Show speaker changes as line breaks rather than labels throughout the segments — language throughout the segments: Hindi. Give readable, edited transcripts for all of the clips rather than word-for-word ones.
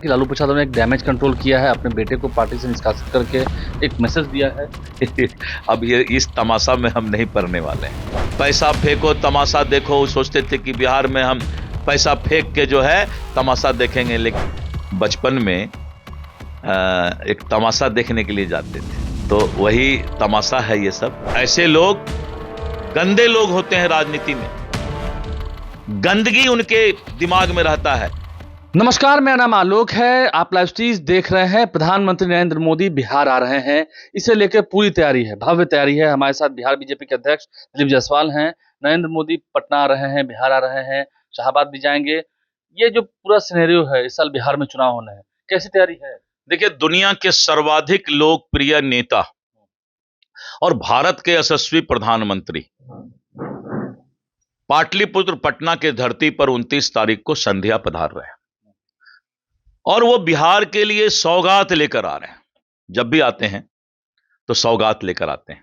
कि लालू प्रसाद ने एक डैमेज कंट्रोल किया है, अपने बेटे को पार्टी से निष्कासित करके एक मैसेज दिया है।
अब ये इस तमाशा में हम नहीं पड़ने वाले हैं। पैसा फेंको तमाशा देखो, वो सोचते थे कि बिहार में हम पैसा फेंक के जो है तमाशा देखेंगे, लेकिन बचपन में एक तमाशा देखने के लिए जाते थे, तो वही तमाशा है ये सब। ऐसे लोग गंदे लोग होते हैं, राजनीति में गंदगी उनके दिमाग में रहता है।
नमस्कार, मेरा नाम आलोक है। आप लाइव स्ट्रीज देख रहे हैं। प्रधानमंत्री नरेंद्र मोदी बिहार आ रहे हैं, इसे लेकर पूरी तैयारी है, भव्य तैयारी है। हमारे साथ बिहार बीजेपी के अध्यक्ष दिलीप जायसवाल हैं। नरेंद्र मोदी पटना आ रहे हैं, बिहार आ रहे हैं, शाहाबाद भी जाएंगे। ये जो पूरा सिनेरियो है, इस साल बिहार में चुनाव होना है, कैसी तैयारी है?
देखिए, दुनिया के सर्वाधिक लोकप्रिय नेता और भारत के यशस्वी प्रधानमंत्री पाटलिपुत्र पटना के धरती पर 29 तारीख को संध्या पधार रहे हैं, और वो बिहार के लिए सौगात लेकर आ रहे हैं। जब भी आते हैं तो सौगात लेकर आते हैं,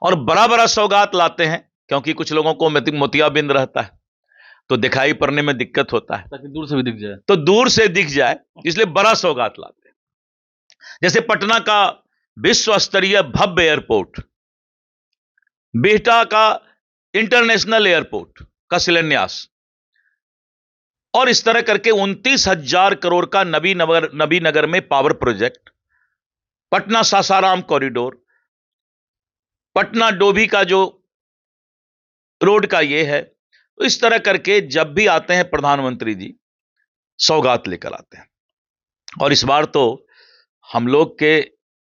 और बड़ा बड़ा सौगात लाते हैं, क्योंकि कुछ लोगों को मोतियाबिंद रहता है तो दिखाई पड़ने में दिक्कत होता है,
ताकि दूर से भी दिख जाए,
तो दूर से दिख जाए, इसलिए बड़ा सौगात लाते हैं। जैसे पटना का विश्व स्तरीय भव्य एयरपोर्ट, बिहटा का इंटरनेशनल एयरपोर्ट का शिलान्यास, और इस तरह करके 29,000 करोड़ का नबीनगर में power project, Patna Sasaram corridor, Patna Dobhi का जो रोड का ये है, तो इस तरह करके जब भी आते हैं प्रधानमंत्री जी सौगात लेकर आते हैं। और इस बार तो हम लोग के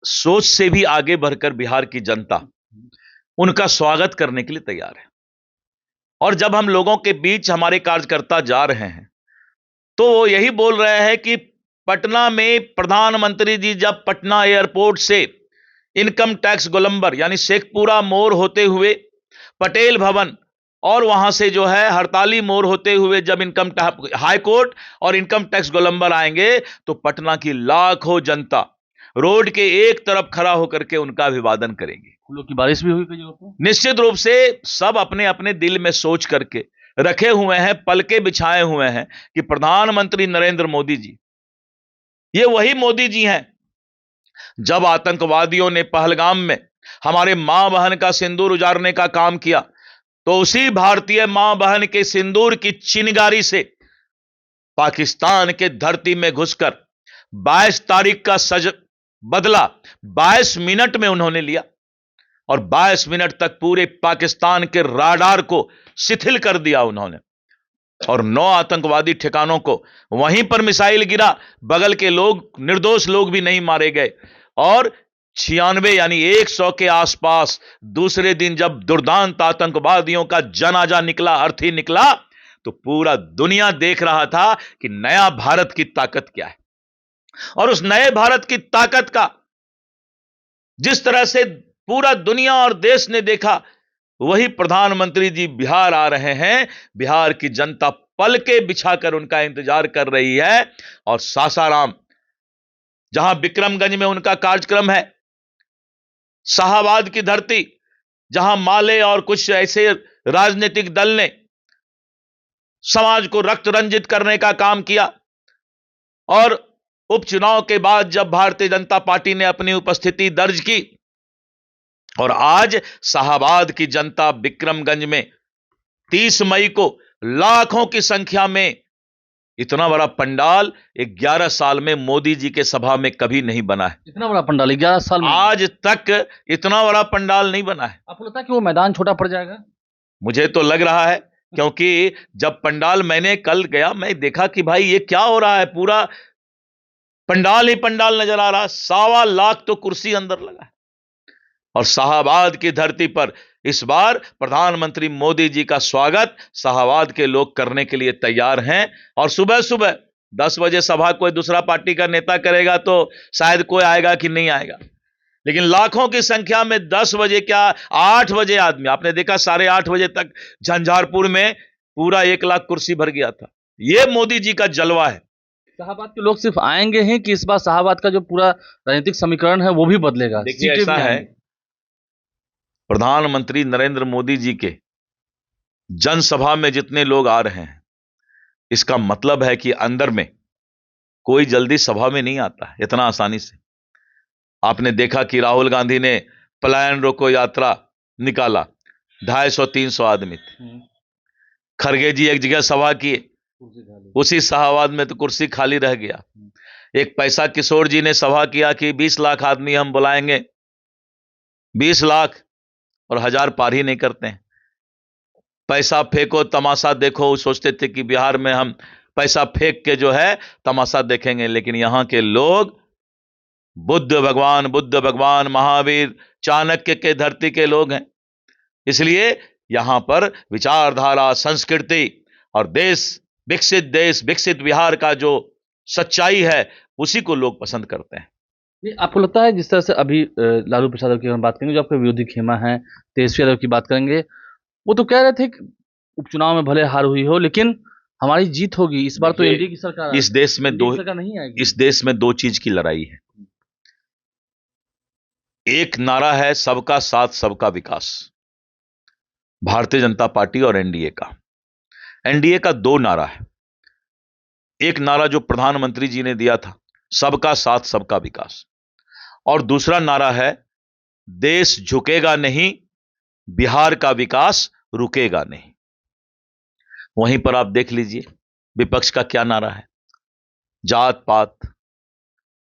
सोच से भी आगे बढ़कर बिहार की जनता उनका स्वागत करने के लिए तैयार है। और जब हम लोगों के बीच हमारे कार्यकर्ता जा रहे हैं तो वो यही बोल रहे हैं कि पटना में प्रधानमंत्री जी जब पटना एयरपोर्ट से इनकम टैक्स गोलंबर यानी शेखपुरा मोड़ होते हुए पटेल भवन और वहां से जो है हड़ताली मोड़ होते हुए जब हाई कोर्ट और इनकम टैक्स गोलंबर आएंगे तो पटना की लाखों जनता रोड के एक तरफ खड़ा होकर के उनका अभिवादन करेंगे।
फूलों की बारिश भी हुई कई जगह पर।
निश्चित रूप से सब अपने अपने दिल में सोच करके रखे हुए हैं, पलके बिछाए हुए हैं कि प्रधानमंत्री नरेंद्र मोदी जी, ये वही मोदी जी हैं जब आतंकवादियों ने पहलगाम में हमारे मां बहन का सिंदूर उजाड़ने का काम किया, तो उसी भारतीय मां बहन के सिंदूर की चिनगारी से पाकिस्तान के धरती में घुसकर 22 तारीख का बदला 22 मिनट में उन्होंने लिया, और 22 मिनट तक पूरे पाकिस्तान के राडार को शिथिल कर दिया उन्होंने, और 9 आतंकवादी ठिकानों को वहीं पर मिसाइल गिरा, बगल के लोग, निर्दोष लोग भी नहीं मारे गए, और 96 यानी 100 के आसपास दूसरे दिन जब दुर्दांत आतंकवादियों का जनाजा निकला, अर्थी निकला, तो पूरा दुनिया देख रहा था कि नया भारत की ताकत क्या है। और उस नए भारत की ताकत का जिस तरह से पूरा दुनिया और देश ने देखा, वही प्रधानमंत्री जी बिहार आ रहे हैं। बिहार की जनता पलके बिछाकर उनका इंतजार कर रही है, और सासाराम जहां विक्रमगंज में उनका कार्यक्रम है, शाहाबाद की धरती जहां माले और कुछ ऐसे राजनीतिक दल ने समाज को रक्त रंजित करने का काम किया, और उपचुनाव के बाद जब भारतीय जनता पार्टी ने अपनी उपस्थिति दर्ज की, और आज शाहाबाद की जनता विक्रमगंज में 30 मई को लाखों की संख्या में, इतना बड़ा पंडाल 11 साल में मोदी जी के सभा में कभी नहीं बना है।
इतना बड़ा पंडाल 11 साल में
आज तक इतना बड़ा पंडाल नहीं बना है।
आपको लगता है कि वो मैदान छोटा पड़ जाएगा?
मुझे तो लग रहा है, क्योंकि जब पंडाल, मैंने कल गया, मैं देखा कि भाई ये क्या हो रहा है, पूरा पंडाल ही पंडाल नजर आ रहा। 1.25 लाख तो कुर्सी अंदर लगा है, और शाहाबाद की धरती पर इस बार प्रधानमंत्री मोदी जी का स्वागत शाहाबाद के लोग करने के लिए तैयार हैं। और सुबह सुबह 10 बजे सभा कोई दूसरा पार्टी का नेता करेगा तो शायद कोई आएगा कि नहीं आएगा, लेकिन लाखों की संख्या में 10 बजे क्या 8 बजे आदमी, आपने देखा 8:30 बजे तक झंझारपुर में पूरा 1 लाख कुर्सी भर गया था। यह मोदी जी का जलवा है।
शाहाबाद के लोग सिर्फ आएंगे ही कि इस बार शाहाबाद का जो पूरा राजनीतिक समीकरण है वो भी बदलेगा?
देखिए, ऐसा है, प्रधानमंत्री नरेंद्र मोदी जी के जनसभा में जितने लोग आ रहे हैं, इसका मतलब है कि अंदर में कोई जल्दी सभा में नहीं आता है इतना आसानी से। आपने देखा कि राहुल गांधी ने पलायन रोको यात्रा निकाला, 250-300 आदमी थे। खरगे जी एक जगह सभा किए, उसी शाहबाद में तो कुर्सी खाली रह गया। एक पैसा किशोर जी ने सभा किया कि 20 लाख आदमी हम बुलाएंगे, 20 लाख और 1000 पार ही नहीं करते हैं। पैसा फेंको तमाशा देखो, वो सोचते थे कि बिहार में हम पैसा फेंक के जो है तमाशा देखेंगे, लेकिन यहां के लोग बुद्ध भगवान महावीर चाणक्य के धरती के लोग हैं। इसलिए यहां पर विचारधारा, संस्कृति और देश विकसित बिहार का जो सच्चाई है उसी को लोग पसंद करते हैं।
नहीं, आपको लगता है जिस तरह से अभी लालू प्रसाद यादव की हम बात करेंगे, जो आपके विरोधी खेमा है तेजस्वी यादव की बात करेंगे, वो तो कह रहे थे कि उपचुनाव में भले हार हुई हो लेकिन हमारी जीत होगी, इस बार तो एनडीए की सरकार,
इस देश में दो
सरकार नहीं आएगी।
इस देश में दो चीज की लड़ाई है। एक नारा है सबका साथ सबका विकास, भारतीय जनता पार्टी और एनडीए का। एनडीए का दो नारा है। एक नारा जो प्रधानमंत्री जी ने दिया था, सबका साथ सबका विकास, और दूसरा नारा है देश झुकेगा नहीं, बिहार का विकास रुकेगा नहीं। वहीं पर आप देख लीजिए विपक्ष का क्या नारा है, जात पात,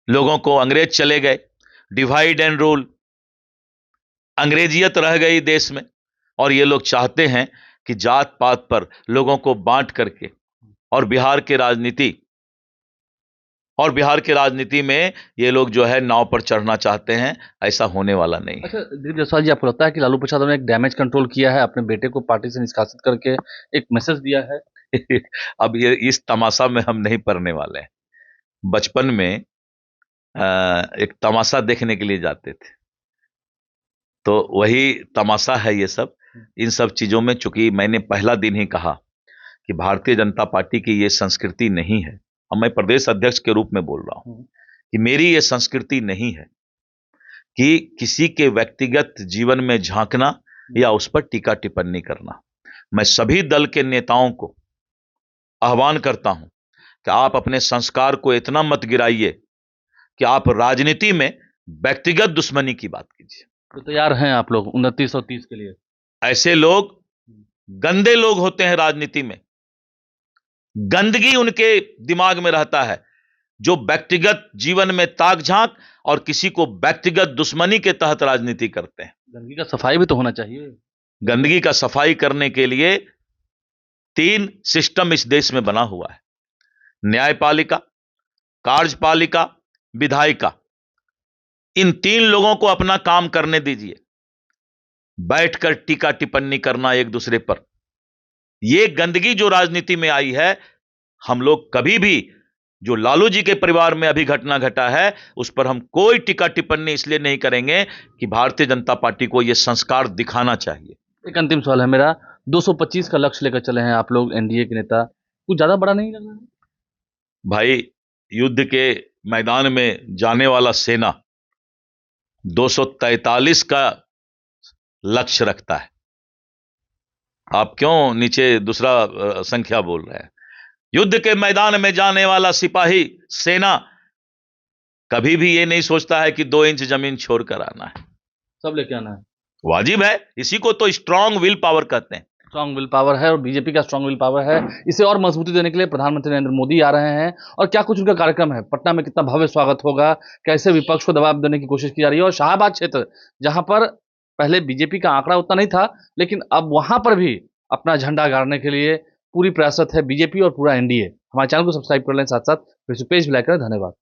लोगों को अंग्रेज चले गए, डिवाइड एंड रूल, अंग्रेजियत रह गई देश में, और ये लोग चाहते हैं कि जात पात पर लोगों को बांट करके और बिहार के राजनीति में ये लोग जो है नाव पर चढ़ना चाहते हैं। ऐसा होने वाला नहीं।
अच्छा दिलीप जायसवाल जी, आपको लगता है कि लालू प्रसाद ने एक डैमेज कंट्रोल किया है, अपने बेटे को पार्टी से निष्कासित करके एक मैसेज दिया है?
अब ये इस तमाशा में हम नहीं पड़ने वाले हैं। बचपन में एक तमाशा देखने के लिए जाते थे, तो वही तमाशा है ये सब। इन सब चीजों में चूंकि मैंने पहला दिन ही कहा कि भारतीय जनता पार्टी की ये संस्कृति नहीं है, अब मैं प्रदेश अध्यक्ष के रूप में बोल रहा हूं कि मेरी ये संस्कृति नहीं है कि किसी के व्यक्तिगत जीवन में झांकना या उस पर टीका टिप्पणी करना। मैं सभी दल के नेताओं को आह्वान करता हूं कि आप अपने संस्कार को इतना मत गिराइए कि आप राजनीति में व्यक्तिगत दुश्मनी की बात कीजिए।
तो तैयार हैं आप लोग 29 और 30 के लिए?
ऐसे लोग गंदे लोग होते हैं राजनीति में, गंदगी उनके दिमाग में रहता है, जो व्यक्तिगत जीवन में ताक झांक और किसी को व्यक्तिगत दुश्मनी के तहत राजनीति करते हैं।
गंदगी का सफाई भी तो होना चाहिए।
गंदगी का सफाई करने के लिए 3 सिस्टम इस देश में बना हुआ है, न्यायपालिका, कार्यपालिका, विधायिका। इन 3 लोगों को अपना काम करने दीजिए। बैठकर टीका टिप्पणी करना एक दूसरे पर, यह गंदगी जो राजनीति में आई है, हम लोग कभी भी जो लालू जी के परिवार में अभी घटना घटा है उस पर हम कोई टीका टिप्पणी इसलिए नहीं करेंगे कि भारतीय जनता पार्टी को यह संस्कार दिखाना चाहिए।
एक अंतिम सवाल है मेरा, 225 का लक्ष्य लेकर चले हैं आप लोग एनडीए के नेता, कुछ ज्यादा बड़ा नहीं लग रहा है?
भाई, युद्ध के मैदान में जाने वाला सेना 243 का लक्ष्य रखता है। आप क्यों नीचे दूसरा संख्या बोल रहे हैं? युद्ध के मैदान में जाने वाला सिपाही सेना कभी भी ये नहीं सोचता है कि 2 इंच जमीन छोड़कर आना है,
सब लेके आना है,
वाजिब है। इसी को तो स्ट्रांग विल पावर कहते हैं।
स्ट्रांग विल पावर है और बीजेपी का स्ट्रांग विल पावर है। इसे और मजबूती देने के लिए प्रधानमंत्री नरेंद्र मोदी आ रहे हैं, और क्या कुछ उनका कार्यक्रम है, पटना में कितना भव्य स्वागत होगा, कैसे विपक्ष को दबाव देने की कोशिश की जा रही है। और शाहबाद क्षेत्र, जहां पर पहले बीजेपी का आंकड़ा उतना नहीं था, लेकिन अब वहां पर भी अपना झंडा गाड़ने के लिए पूरी प्रयासरत है बीजेपी और पूरा एनडीए। हमारे चैनल को सब्सक्राइब कर लें, साथ साथ फेसबुक पेज भी लाइक करें। धन्यवाद।